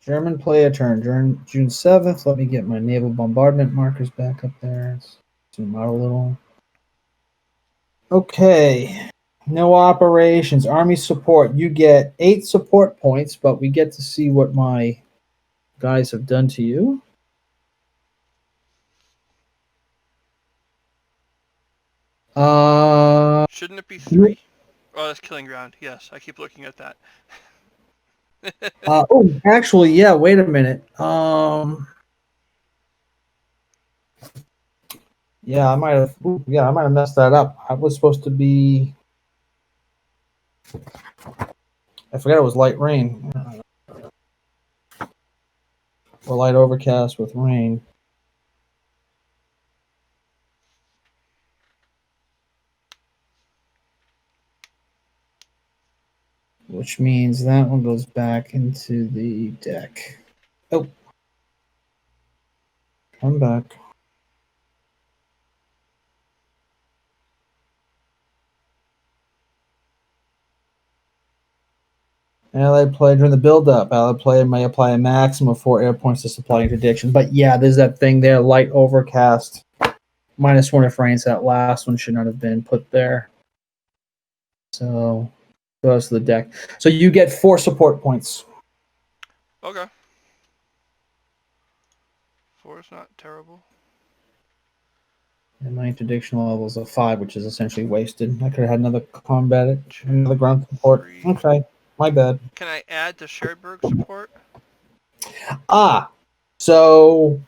German play a turn. June 7th. Let me get my naval bombardment markers back up there. Let's zoom out a little. Okay. No operations. Army support. You get 8 support points, but we get to see what my guys have done to you. Shouldn't it be 3? Oh, that's killing ground. Yes, I keep looking at that. Actually, yeah. Wait a minute. Yeah, I might have. Yeah, I might have messed that up. I was supposed to be. I forgot it was light rain or light overcast with rain. Which means that one goes back into the deck. Oh, come back. Allied play during the build-up. Allied player may apply a maximum of 4 air points to supply interdiction. But yeah, there's that thing there, light overcast. -1 if rains. That last one should not have been put there. So goes to the deck. So you get 4 support points. Okay. 4 is not terrible. And my interdiction level is a 5, which is essentially wasted. I could have had another combat, another ground support. 3. Okay, my bad. Can I add the Sherberg support? So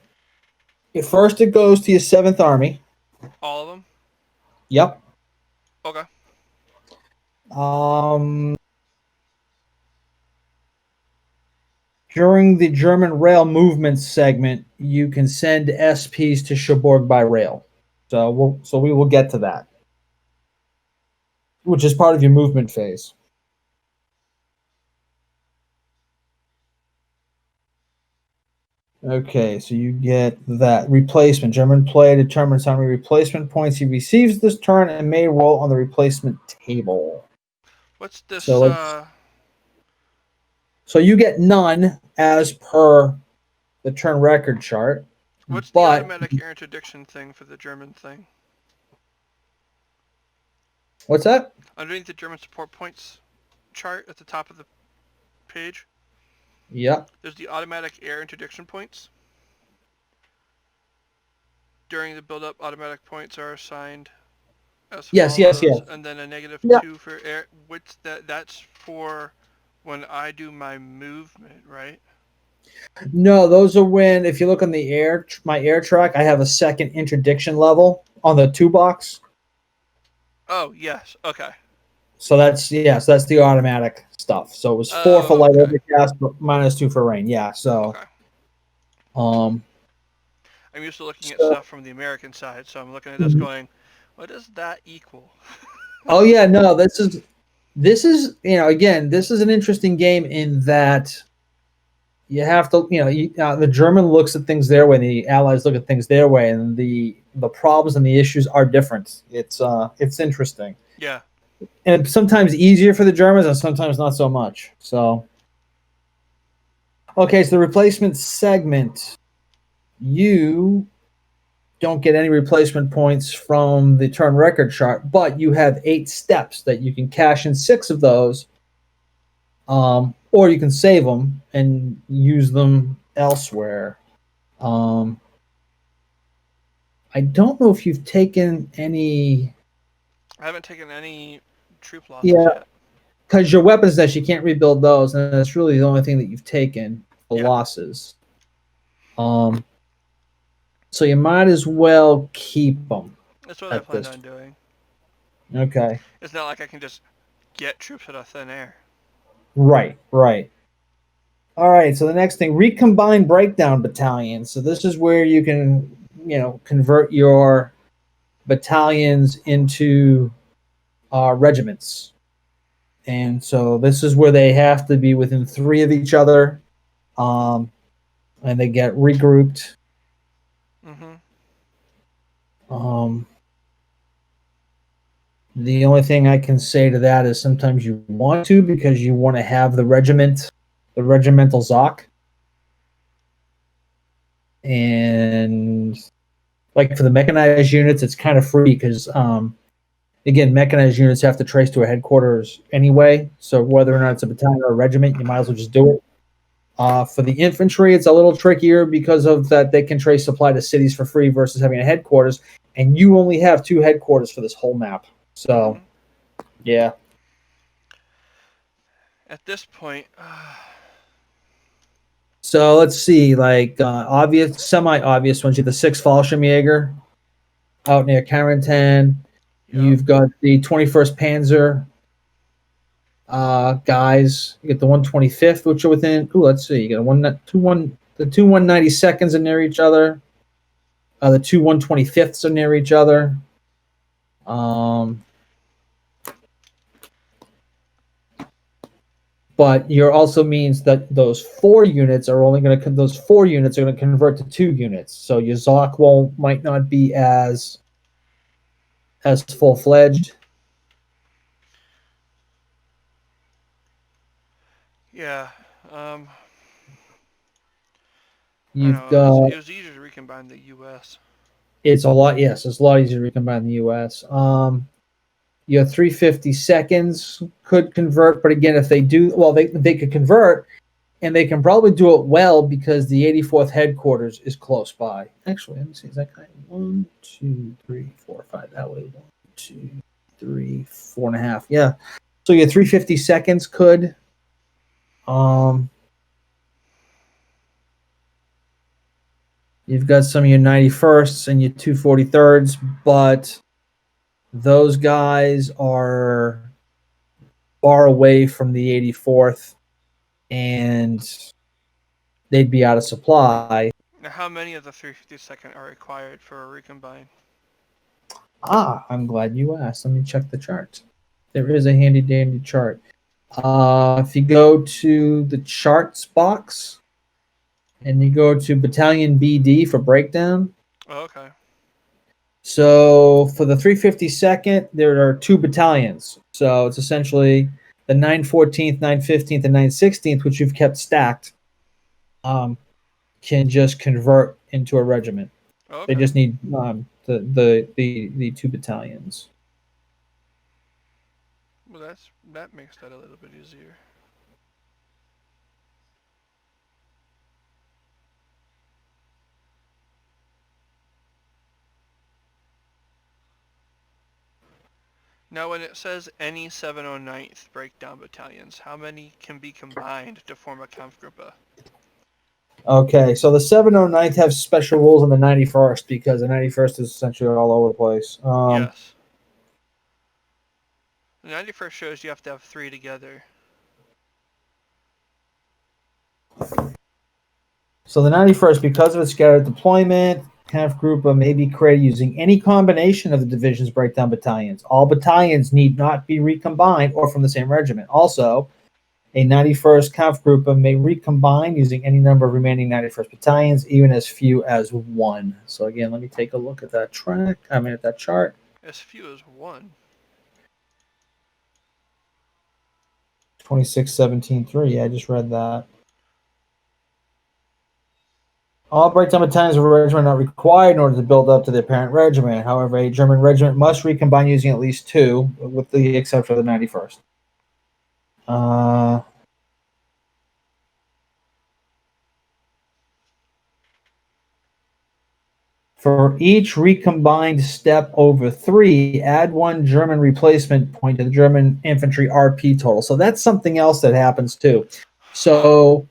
first it goes to your 7th Army. All of them? Yep. Okay. During the German rail movement segment, you can send SPs to Cherbourg by rail. So we will get to that, which is part of your movement phase. Okay, so you get that replacement. German player determines how many replacement points he receives this turn and may roll on the replacement table. What's this? So you get none as per the turn record chart. What's the automatic air interdiction thing for the German thing? What's that? Underneath the German support points chart at the top of the page. Yep. There's the automatic air interdiction points. During the build-up, automatic points are assigned as follows. Yes. And then a -2 for air. Which that's for when I do my movement, right? No, those are when, if you look on the my air track, I have a 2nd interdiction level on the 2 box. Oh, yes. Okay. So that's the automatic stuff. So it was 4 for light overcast, but -2 for rain. Yeah. So. Okay. I'm used to looking at stuff from the American side, so I'm looking at this going, what does that equal? Oh yeah, no, this is again, this is an interesting game in that you have to, the German looks at things their way, and the Allies look at things their way, and the problems and the issues are different. It's interesting. Yeah. And sometimes easier for the Germans, and sometimes not so much. So, okay, so the replacement segment, you don't get any replacement points from the turn record chart, but you have 8 steps that you can cash in 6 of those, or you can save them and use them elsewhere. I don't know if you've taken any. I haven't taken any troop losses yet. Because your weapons nest, you can't rebuild those, and that's really the only thing that you've taken for losses. So you might as well keep them. That's what I plan on doing. Okay. It's not like I can just get troops out of thin air. Right. All right, so the next thing, recombine breakdown battalions. So this is where you can, convert your battalions into regiments. And so this is where they have to be within 3 of each other, and they get regrouped. The only thing I can say to that is sometimes you want to, because you want to have the regiment, the regimental Zoc. And like for the mechanized units, it's kind of free because again, mechanized units have to trace to a headquarters anyway. So whether or not Right. it's a battalion or a regiment, you might as well just do it. For the infantry, it's a little trickier because of that they can trace supply to cities for free versus having a headquarters, and you only have 2 headquarters for this whole map. So Mhm. yeah. At this point, So let's see, like obvious, semi-obvious ones. You have the 6th Fallschirmjäger out near Carrington. yep. You've got the 21st Panzer guys. You get the 125th, which are within. Ooh, let's see. You got the two 192nds are near each other. The two 125ths are near each other. Um, but you're also means that those 4 units are only going to those 4 units are going to convert to 2 units. So your Zoc won't might not be as full fledged. Yeah. Um, I don't You've know. It was, got it was easier to recombine the U.S. it's a lot. Yes, it's a lot easier to recombine in the U.S. Your 350 seconds could convert, but again, if they do, well, they could convert, and they can probably do it well because the 84th headquarters is close by. Actually, let me see. Is that kind of 1, 2, 3, 4, 5 that way? 1, 2, 3, 4.5. Yeah. So your 350 seconds could. Um, you've got some of your 91sts and your 243rds, but those guys are far away from the 84th, and they'd be out of supply. Now, how many of the 352nd are required for a recombine? I'm glad you asked. Let me check the chart. There is a handy dandy chart. If you go to the charts box and you go to Battalion BD for breakdown, Oh, okay. so for the 352nd, there are 2 battalions. So it's essentially the 914th, 915th, and 916th, which you've kept stacked, can just convert into a regiment. Oh, They okay. just need the 2 battalions. Well, that makes that a little bit easier. Now, when it says any 709th breakdown battalions, how many can be combined to form a Kampfgruppe? Okay, so the 709th have special rules on the 91st because the 91st is essentially all over the place. Yes. The 91st shows you have to have 3 together. So the 91st, because of its scattered deployment, Kampfgruppe may be created using any combination of the division's breakdown battalions. All battalions need not be recombined or from the same regiment. Also, a 91st Kampfgruppe may recombine using any number of remaining 91st battalions, even as few as 1. So again, let me take a look at that at that chart. As few as 1. 2617.3. Yeah, I just read that. All breakdown battalions of a regiment are not required in order to build up to their parent regiment. However, a German regiment must recombine using at least 2, with the exception of the 91st. For each recombined step over 3, add 1 German replacement point to the German infantry RP total. So that's something else that happens too. Huh. So,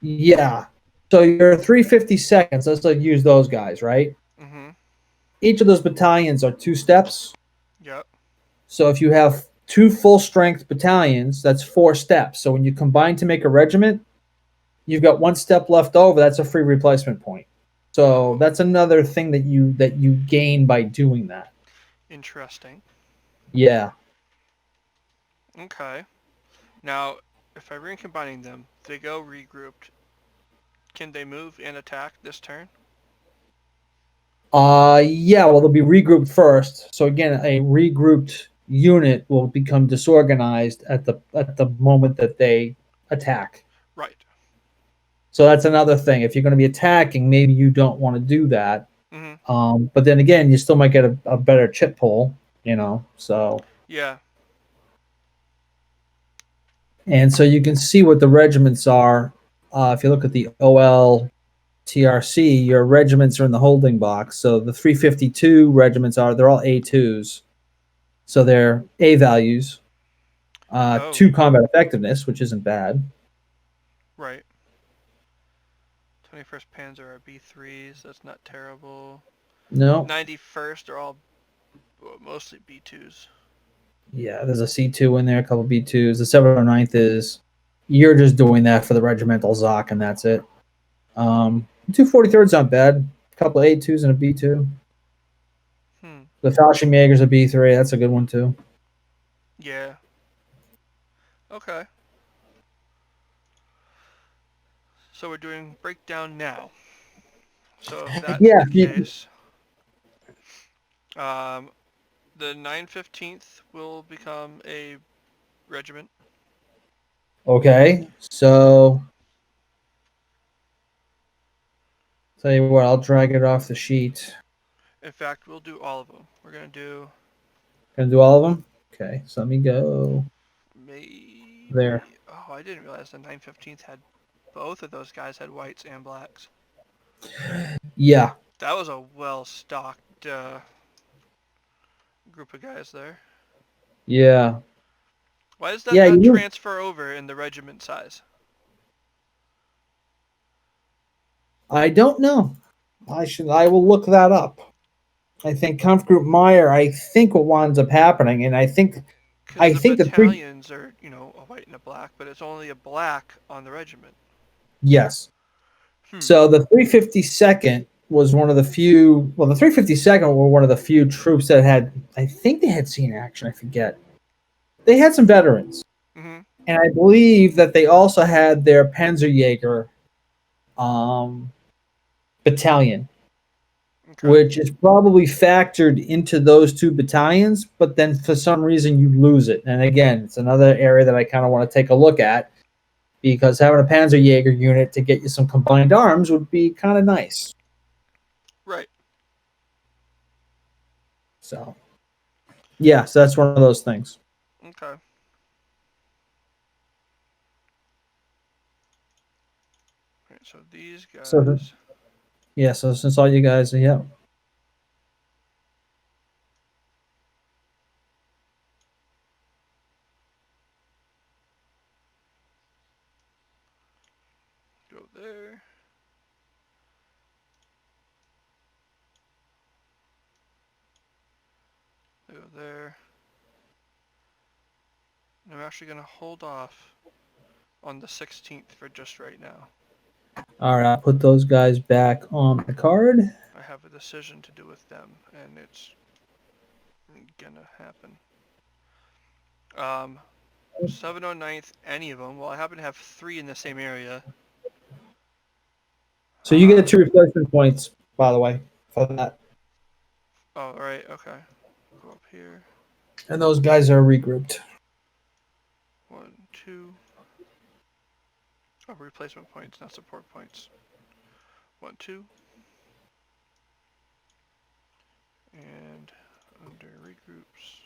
yeah. So your 350 seconds, let's like use those guys, right? Mm-hmm. Each of those battalions are 2 steps. Yep. So if you have 2 full strength battalions, that's 4 steps. So when you combine to make a regiment, you've got 1 step left over. That's a free replacement point. So Oh, that's another thing that you gain by doing that. interesting. Yeah. Okay. Now, if I recombining them, they go regrouped. Can they move and attack this turn? Yeah, well they'll be regrouped first. So again, a regrouped unit will become disorganized at the moment that they attack. Right. So that's another thing. If you're going to be attacking, maybe you don't want to do that. Mhm. But then again, you still might get a better chip pull, So Yeah. and so you can see what the regiments are. If you look at the OL TRC, your regiments are in the holding box. So the 352 regiments they're all A2s. So they're A values, Oh, 2 combat effectiveness, which isn't bad. right. 21st Panzer are B3s. That's not terrible. No, 91st are all mostly B2s. yeah, there's a C2 in there, a couple B2s. The 709th is you're just doing that for the regimental Zoc, and that's it. 243rd's not bad. A couple of A2s and a B2. Hmm. The Fallschirmjäger's a B3. That's a good one too. Yeah. Okay. So we're doing breakdown now. So if that's Yeah. the case, um, the 915th will become a regiment. Okay. So tell you what, I'll drag it off the sheet. In fact, we'll do all of them. We're gonna do Gonna do all of them. Okay. So let me go there. maybe. Oh, I didn't realize the 915th had both of those guys had whites and blacks. Yeah. That was a well-stocked group of guys there. Yeah. Why does that Yeah. not transfer over in the regiment size? I don't know. I will look that up. I think Kampfgruppe Meyer, I think what winds up happening, and Because I the think the three battalions are, a white and a black, but it's only a black on the regiment. yes. Hmm. So the 352nd was one of the few. Well, the 352nd were one of the few troops that had. I think they had seen action. I forget. They had some veterans, Mm-hmm. and I believe that they also had their Panzerjäger um, battalion, Okay. which is probably factored into those 2 battalions. But then for some reason you lose it, and again, it's another area that I kind of want to take a look at because having a Panzerjäger unit to get you some combined arms would be kind of nice. Right. So yeah, so that's one of those things. Okay. Right, so these So guys yeah, so since all you guys, yeah, go there. They go there. And I'm actually gonna hold off on the 16th for just right now. all right, I'll put those guys back on the card. I have a decision to do with them, and it's gonna happen. Um, 709th, any of them. Well, I happen to have 3 in the same area. So you get Um, 2 replacement points, by the way, for that. oh, right, okay. Go up here. And those guys are regrouped. 1, 2. Oh, replacement points, not support points. 1, 2. And under regroups.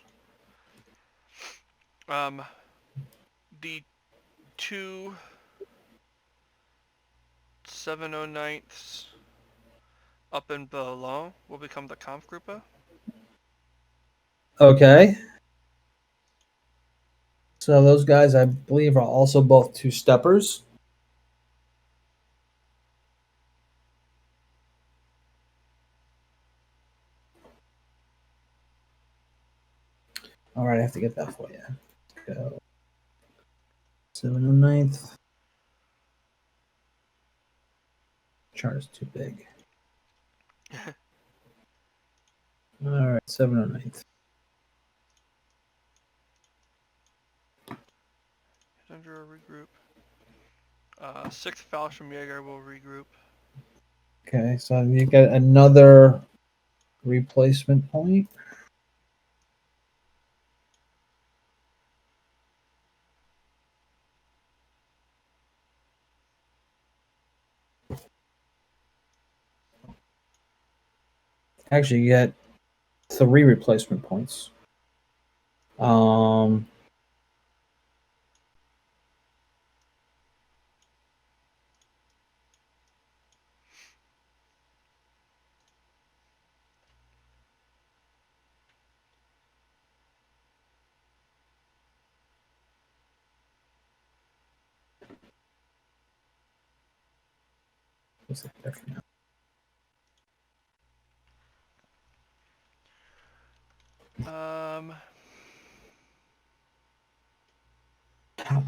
The 2 709ths up and below will become the Kampfgruppe. Okay. So those guys, I believe, are also both 2-steppers. All right, I have to get that for you. Go. 709th. Chart is too big. All right, 709th. Under a regroup. 6th Fallschirmjäger will regroup. Okay, so you get another replacement point. Actually, you get 3 replacement points. Um, what's it there for now?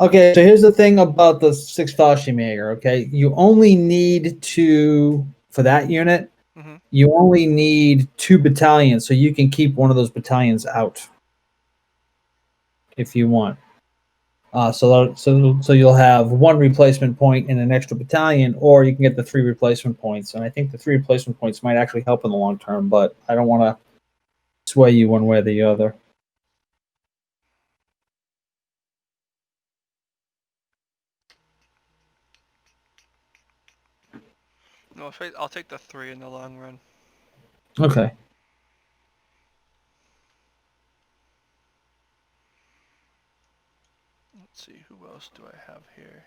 Okay, so here's the thing about the 6 Fallschirmjäger, okay? You only need to, for that unit, Mm-hmm. you only need 2 battalions, so you can keep one of those battalions out if you want. So you'll have 1 replacement point and an extra battalion, or you can get the 3 replacement points. And I think the 3 replacement points might actually help in the long term, but I don't want to sway you one way or the other. No, I'll take the 3 in the long run. Okay. Let's see, who else do I have here?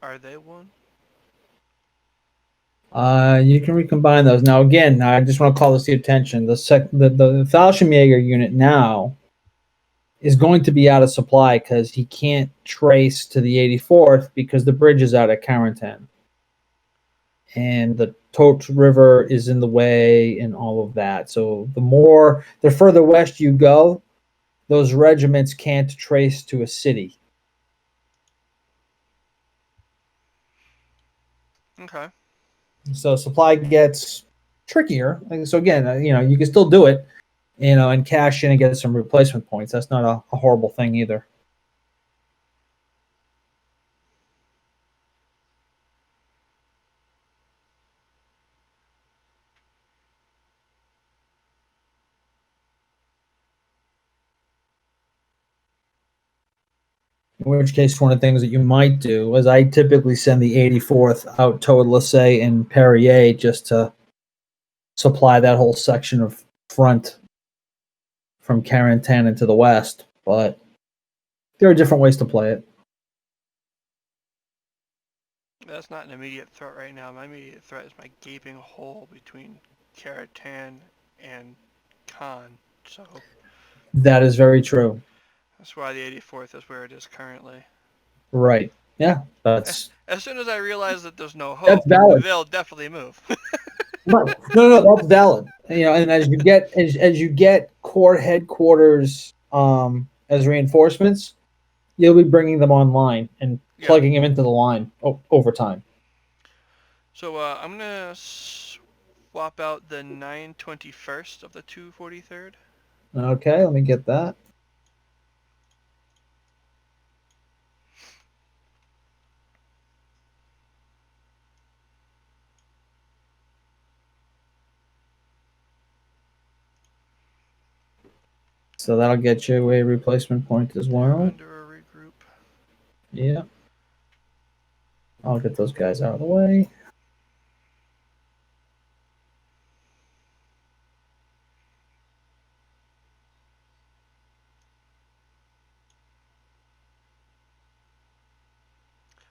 Are they one? You can recombine those. Now, again, I just want to call this to your attention. The Fallschirmjäger unit now is going to be out of supply because he can't trace to the 84th because the bridge is out at Carentan. And the Tote River is in the way and all of that. So the further west you go, those regiments can't trace to a city. Okay. So supply gets trickier. So again, you can still do it, and cash in and get some replacement points. That's not a horrible thing either. In which case, one of the things that you might do is I typically send the 84th out toward Lassay and Perrier just to supply that whole section of front from Carentan to the west. But there are different ways to play it. That's not an immediate threat right now. My immediate threat is my gaping hole between Caratan and Khan. So That is very true. that's why the 84th is where it is currently. Right. Yeah. As soon as I realize that there's no That's hope, valid. they'll definitely move. Right. No, that's valid. And as you get core headquarters as reinforcements, you'll be bringing them online and Yeah. plugging them into the line over time. So I'm gonna swap out the 921st of the 243rd. Okay, let me get that. So that'll get you a replacement point as well. Under a regroup. Yeah. I'll get those guys out of the way.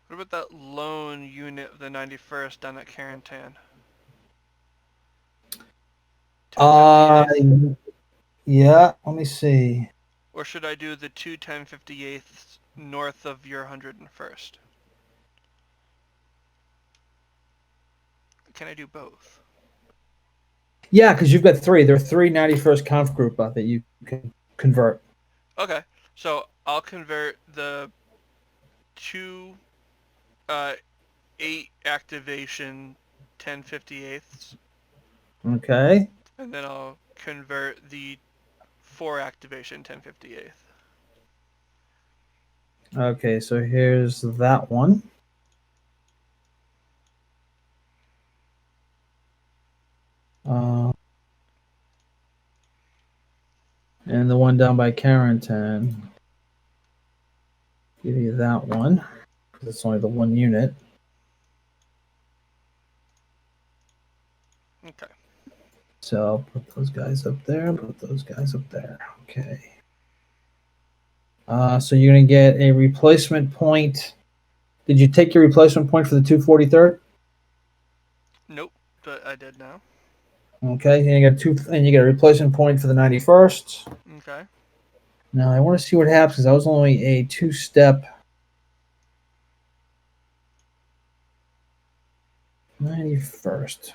What about that lone unit of the 91st down at Carentan? Uh 1058th? yeah, let me see. Or should I do the 2 1058ths north of your 101st? Can I do both? Yeah, because you've got 3. There are 3 91st Conf group that you can convert. Okay, so I'll convert the 2 uh, 8 activation 1058ths, Okay. and then I'll convert the 4 activation 1058th. Okay, so here's that one. And the one down by Carrington. Give you that one. It's only the one unit. Okay. So I'll put those guys up there, put those guys up there. Okay. So you're going to get a replacement point. Did you take your replacement point for the 243rd? Nope, but I did now. Okay, and you get a replacement point for the 91st. Okay. Now I want to see what happens because that was only a 2-step. 91st.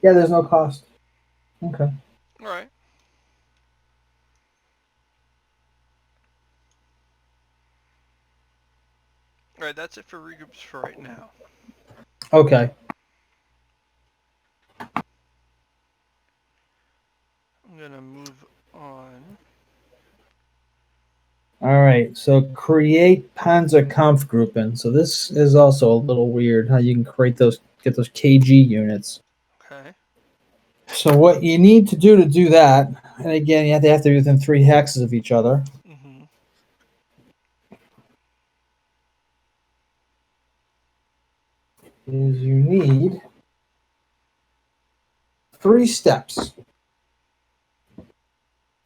Yeah, there's no cost. Okay. All right. All right, that's it for regroups for right now. Okay. I'm gonna move on. All right. So create Panzerkampfgruppen. So this is also a little weird how you can create get those KG units. Okay. So what you need to do that, and again, you have to be within 3 hexes of each other. Mm-hmm. Is you need 3 steps.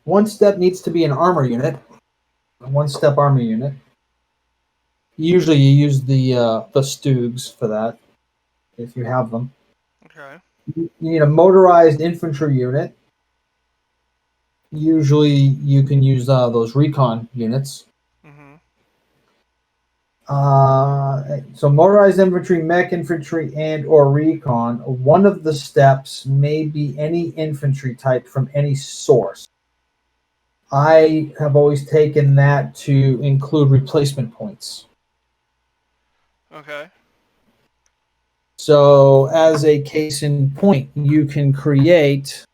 One step needs to be an armor unit, a 1-step armor unit. Usually, you use the Stugs for that if you have them. Okay. You need a motorized infantry unit. Usually, you can use those recon units. Mm-hmm. So motorized infantry, mech infantry, and or recon. One of the steps may be any infantry type from any source. I have always taken that to include replacement points. Okay. So, as a case in point, you can create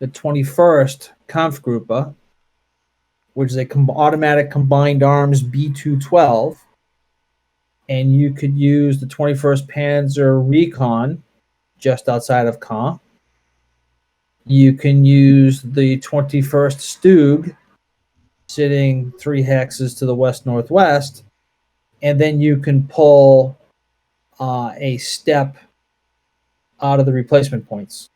the 21st Kampfgruppe, which is a automatic combined arms B212, and you could use the 21st Panzer Recon just outside of Caen. You can use the 21st Stug sitting 3 hexes to the west-northwest, and then you can pull a step out of the replacement points.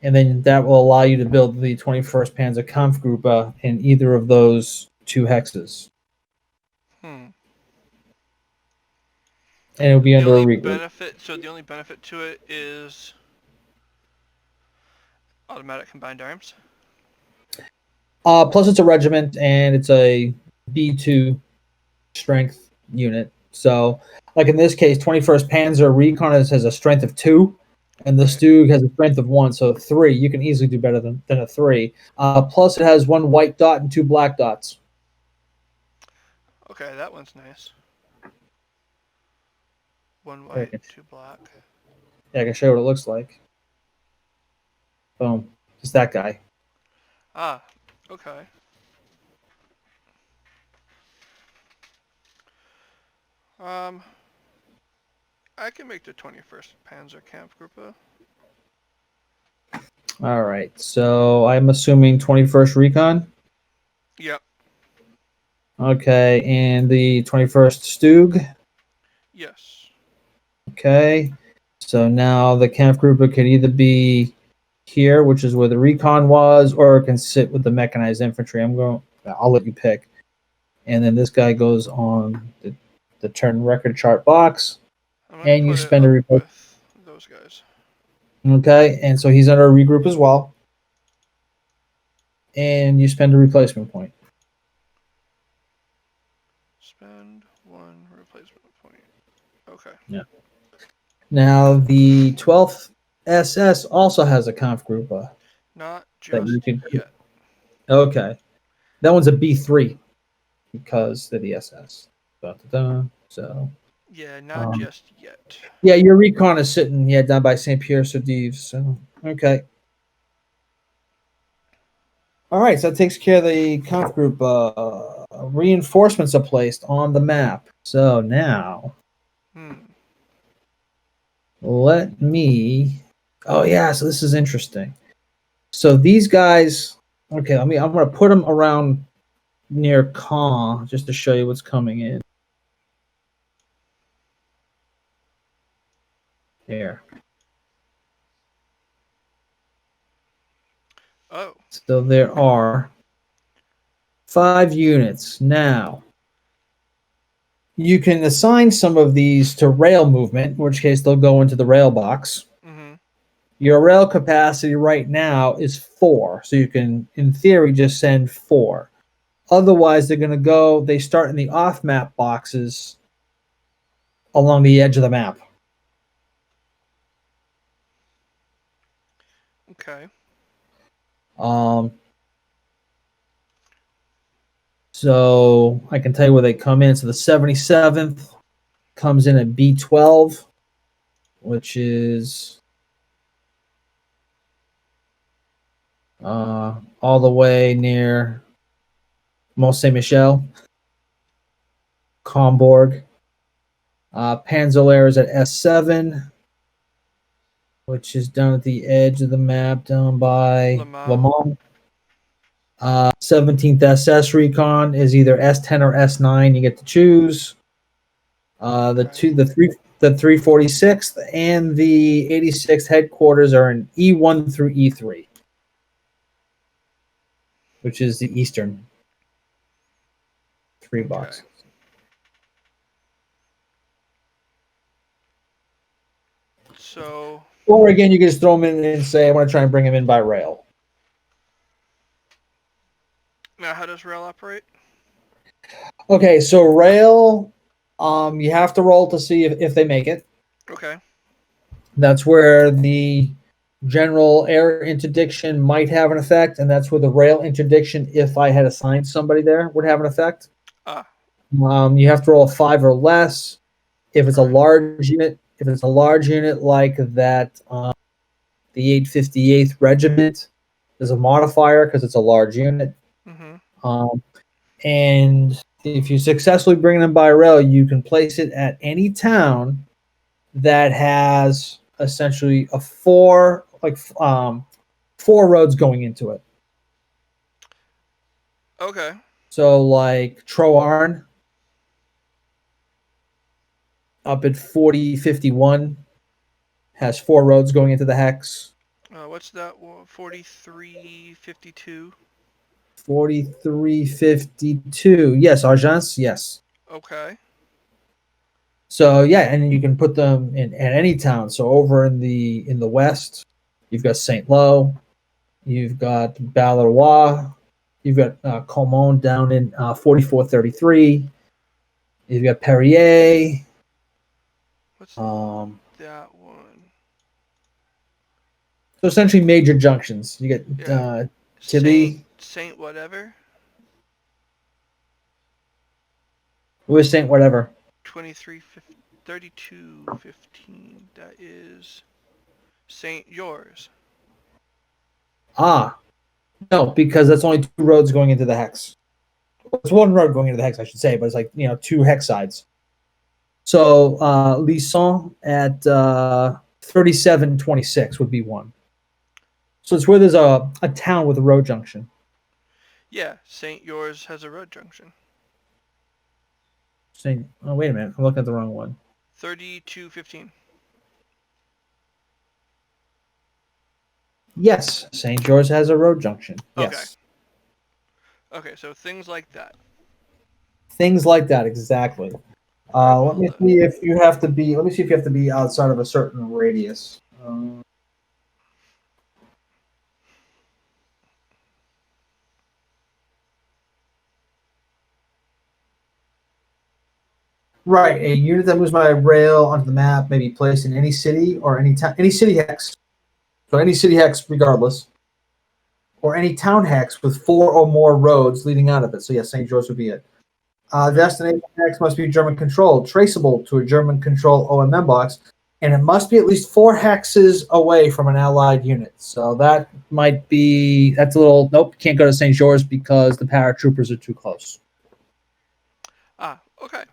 And then that will allow you to build the 21st Panzer Kampfgruppe in either of those 2 hexes. Hmm. And it'll be The under a only regroup. the only benefit to it is automatic combined arms. Plus, it's a regiment and it's a B2 strength unit. So, like in this case, 21st Panzer Recon has a strength of 2, and the Right. Stug has a strength of 1, so 3. You can easily do better than a 3. Plus, it has 1 white dot and 2 black dots. Okay, that one's nice. 1 Here, white, 2 black. yeah, I can show you what it looks like. Boom. Just that guy. Ah, okay. I can make the 21st Panzer Kampfgruppe. All right. So I'm assuming 21st Recon. Yep. Okay, and the 21st Stug. Yes. Okay. So now the Kampfgruppe could either be here, which is where the recon was, or it can sit with the mechanized infantry. I'll let you pick. And then this guy goes on the turn record chart box, I'm gonna and you put it spend a up replacement. with those guys. Okay, and so he's under a regroup as well. and you spend a replacement point. Spend 1 replacement point. Okay. Yeah. Now the 12th SS also has a conf group Not that you just can. yet. Okay, that one's a B3 because they're the SS. Da-da-da. So Yeah, not um, just yet. yeah, your recon is sitting down by St. Pierre sur Dives. So okay. All right, so that takes care of the conf group. Reinforcements are placed on the map. So now Hmm. let me. Oh yeah, so this is interesting. So these guys. Okay, I'm gonna put them around near Caen just to show you what's coming in. Here. Oh. So there are 5 units. Now, you can assign some of these to rail movement, in which case they'll go into the rail box. Mm-hmm. Your rail capacity right now is 4, so you can, in theory, just send 4. Otherwise, they start in the off map boxes along the edge of the map. Okay. Um, so I can tell you where they come in. So the 77th comes in at B12, which is all the way near Mont Saint Michel, Combourg. Panzelaire is at S7, which is down at the edge of the map, down by Le Le Mans. Mans. 17th SS Recon is either S10 or S9. You get to choose. Okay. The 346th and the 86th headquarters are in E1 through E3, which is the eastern 3 Okay. boxes. So. Or again, you can just throw them in and say, I want to try and bring them in by rail. Now, how does rail operate? Okay, so rail, you have to roll to see if they make it. Okay. That's where the general air interdiction might have an effect, and that's where the rail interdiction, if I had assigned somebody there, would have an effect. Ah. You have to roll a 5 or less. If it's a All right. large unit, like that, the 858th Regiment is a modifier because it's a large unit. Mm-hmm. Um, and if you successfully bring them by rail, you can place it at any town that has essentially a 4 roads going into it. Okay. So like Troarn up at 4051 has 4 roads going into the hex. What's that? 4352. 4352. Yes, Argence, yes. Okay. So yeah, and you can put them in at any town. So over in the west, you've got Saint Lo, you've got Balleroy, you've got Comont down in 4433. You've got Perrier. What's Um, that one? so essentially major junctions. You get Yeah. Saint Tilly. Saint whatever. Where's Saint whatever? 3215. That is Saint yours. Ah, no, because that's only 2 roads going into the hex. It's 1 road going into the hex, I should say, but it's like 2 hex sides. So Lisson at 3726 would be one. So it's where there's a town with a road junction. Yeah, Saint yours has a road junction. Saying, oh wait a minute, I'm looking at the wrong one. 3215. Yes, St. George has a road junction. Okay. Yes. Okay, so things like that. Things like that, exactly. Very Let well me then. see if you have to be. Let me see if you have to be outside of a certain radius. Right, a unit that moves by rail onto the map may be placed in any city or any town, any city hex. So any city hex, regardless, or any town hex with 4 or more roads leading out of it. So yes, St. George would be it. Destination hex must be German controlled, traceable to a German control OMM box, and it must be at least 4 hexes away from an allied unit. So that might be that's a little nope, can't go to St. George because the paratroopers are too close. Ah, okay.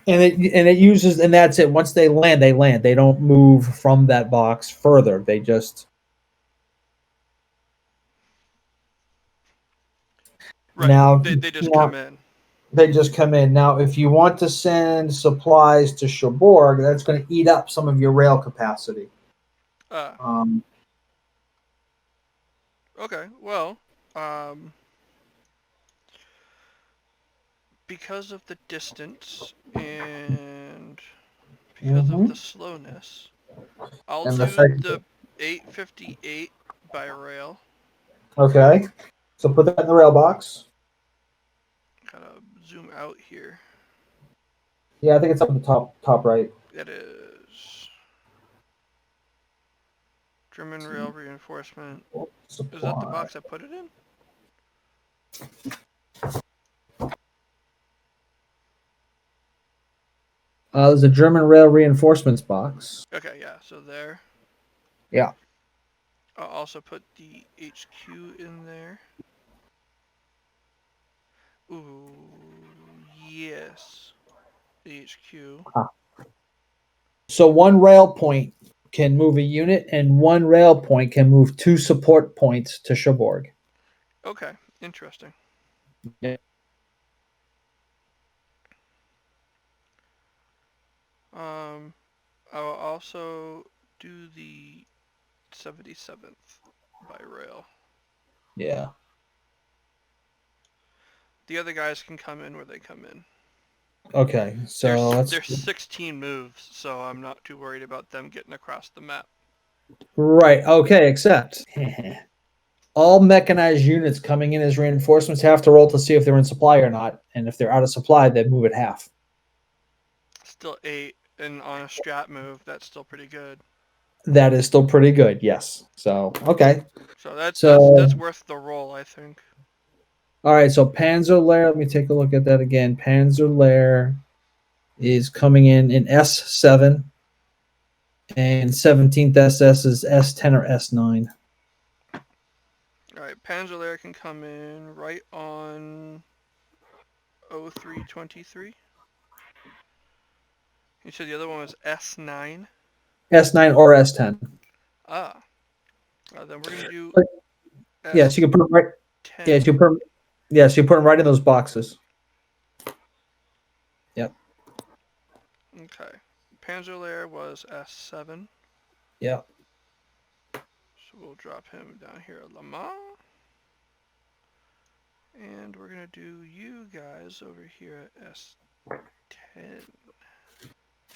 And it uses and that's it. Once they land, they land. They don't move from that box further. They just Right. now They just come now in. they just come in. Now, if you want to send supplies to Cherbourg, that's going to eat up some of your rail capacity. Ah, Um, okay. Well, um, because of the distance and because of the mhm. slowness, I'll And the do second, the 858 by rail. okay, so put that in the rail box. Gotta zoom out here. Yeah, I think it's up the top right. It is German rail reinforcement. Is that the Supply. box I put it in? There's a German rail reinforcements box. Okay, yeah. So there. Yeah. I'll also put the HQ in there. Ooh, yes. The HQ. So one rail point can move a unit, and one rail point can move 2 support points to Cherbourg. Okay, interesting. Yeah. Um, I will also do the 77th by rail. Yeah. The other guys can come in where they come in. Okay. So let's There's 16 moves, so I'm not too worried about them getting across the map. right. Okay. Except all mechanized units coming in as reinforcements have to roll to see if they're in supply or not, and if they're out of supply, they move it half. Still 8, and on a strat move, that's still pretty good. That is still pretty good. Yes. So okay. So that's So worth the roll, I think. all right. So Panzer Lair. Let me take a look at that again. Panzer Lair is coming in S7, and 17th SS is S10 or S9. All right, Panzerlair can come in right on 0323. You said the other one was S9. S9 or S10. Ah, then we're gonna do But yes, you can S10. put them right. Yes, you put 'em- yes, you put them right in those boxes. Yep. Okay. Panzerlair was S7, Yep. so we'll drop him down here at Lamar. And we're gonna do you guys over here at S10.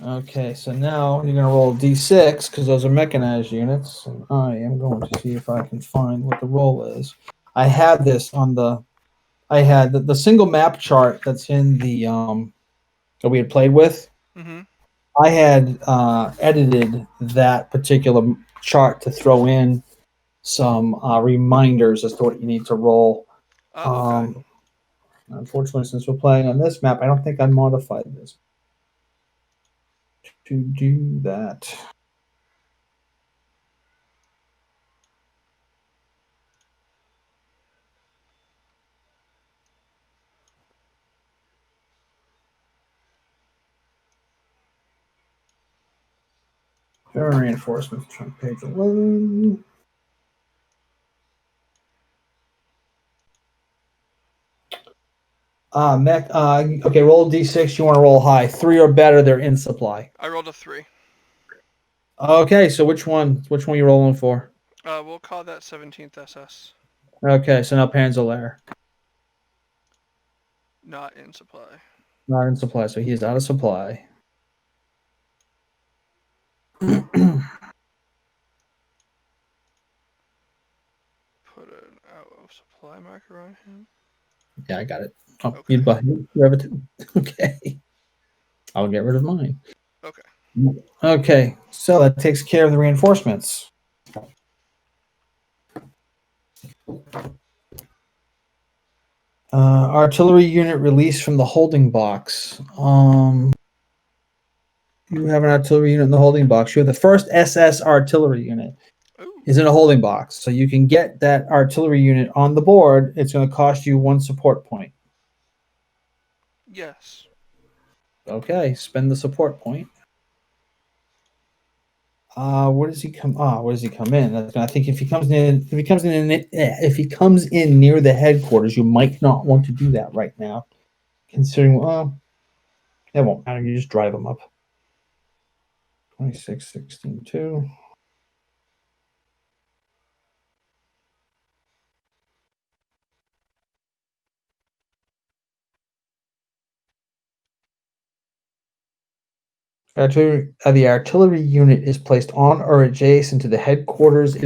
Okay, so now you're gonna roll D6 because those are mechanized units. And I am going to see if I can find what the roll is. I had this on the. I had the single map chart that's in the that we had played with. Mm-hmm. I had edited that particular chart to throw in some reminders as to what you need to roll. Oh, okay. Um, Unfortunately, since we're playing on this map, I don't think I modified this to do that. Reinforcements on page 11. Mech. Okay, roll d6. You want to roll high. 3 or better, they're in supply. I rolled a 3. Okay, so which one? Which one are you rolling for? We'll call that 17th SS. Okay, so now Panzerlair. Not in supply. Not in supply, so he's out of supply. Put an out of supply marker on him. Yeah, I got it. Oh, Okay. you have it too. Okay. I'll get rid of mine. Okay. Okay, so that takes care of the reinforcements. Artillery unit released from the holding box. You have an artillery unit in the holding box. You have the first SS artillery unit Ooh. is in a holding box. So you can get that artillery unit on the board. It's going to cost you 1 support point. Yes. Okay, spend the support point. Where does he come? Where does he come in? I think if he comes in near the headquarters, you might not want to do that right now. Considering, well, that won't matter. You just drive him up. 26, 16, 2. The artillery unit is placed on or adjacent to the headquarters.